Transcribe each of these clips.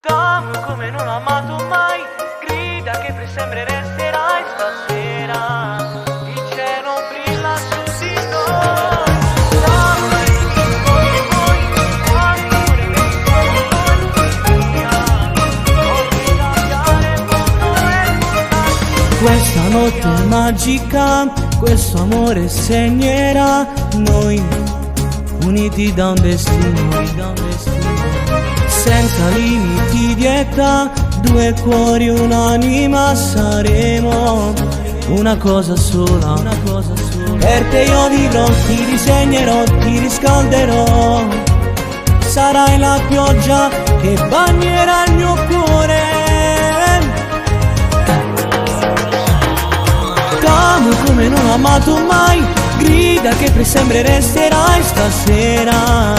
T'amo come non ho amato mai, grida che per sempre resterai stasera. Il cielo brilla su di noi. T'amo che dimmi quello che vuoi, quanto amore che siamo noi. Via, vorrei cambiare il mondo e portarti. Questa notte magica, questo amore segnerà noi, uniti da un destino, senza limiti di età, due cuori, un'anima saremo, una cosa sola. Per te io vivrò, ti disegnerò, ti riscalderò, sarai la pioggia che bagnerà il mio cuore. T'amo come non ho amato mai, grida che per sempre resterai stasera.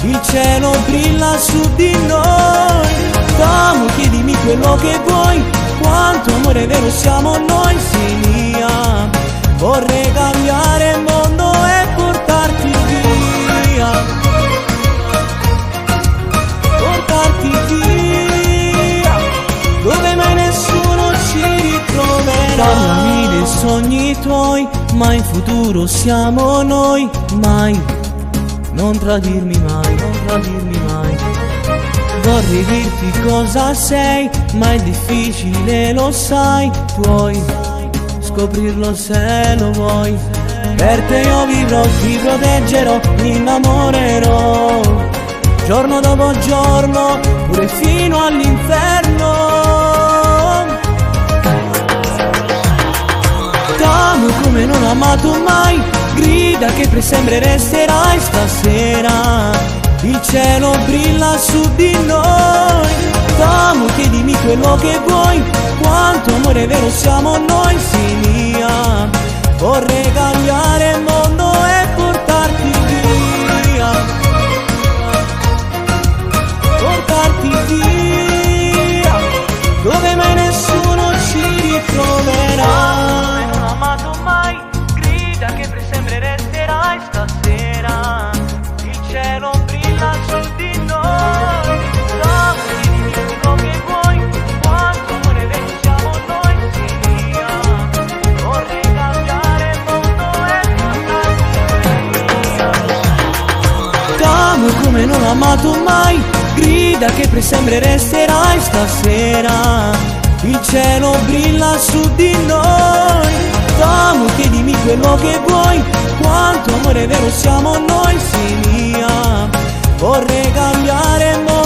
Il cielo brilla su di noi. T'amo, chiedimi quello che vuoi, quanto amore vero siamo noi, sei mia. Vorrei cambiare il mondo e portarti via, portarti via, dove mai nessuno ci ritroverà. Parlami dei sogni tuoi, ma in futuro siamo noi, mai. Non tradirmi mai, non tradirmi mai. Vorrei dirti cosa sei, ma è difficile, lo sai. Puoi scoprirlo se lo vuoi. Per te io vivrò, ti proteggerò, mi innamorerò, giorno dopo giorno, pure fino all'inferno. T'amo come non ho amato mai, grida che per sempre resterai stasera. Il cielo brilla su di noi. T'amo, chiedimi quello che vuoi, quanto amore vero siamo noi, sei mia. Vorrei cambiare il mondo e portarti via, portarti via, dove mai nessuno ci ritroverà. Non ho amato mai, grida che per sempre resterai stasera. Il cielo brilla su di noi. T'amo, chiedimi quello che vuoi, quanto amore vero siamo noi, sei mia. Vorrei cambiare il mondo e portarti via. T'amo come non ho amato mai, grida che per sempre resterai stasera. Il cielo brilla su di noi. T'amo, chiedimi quello che vuoi, quanto amore vero siamo noi, sei mia. Vorrei cambiare il mondo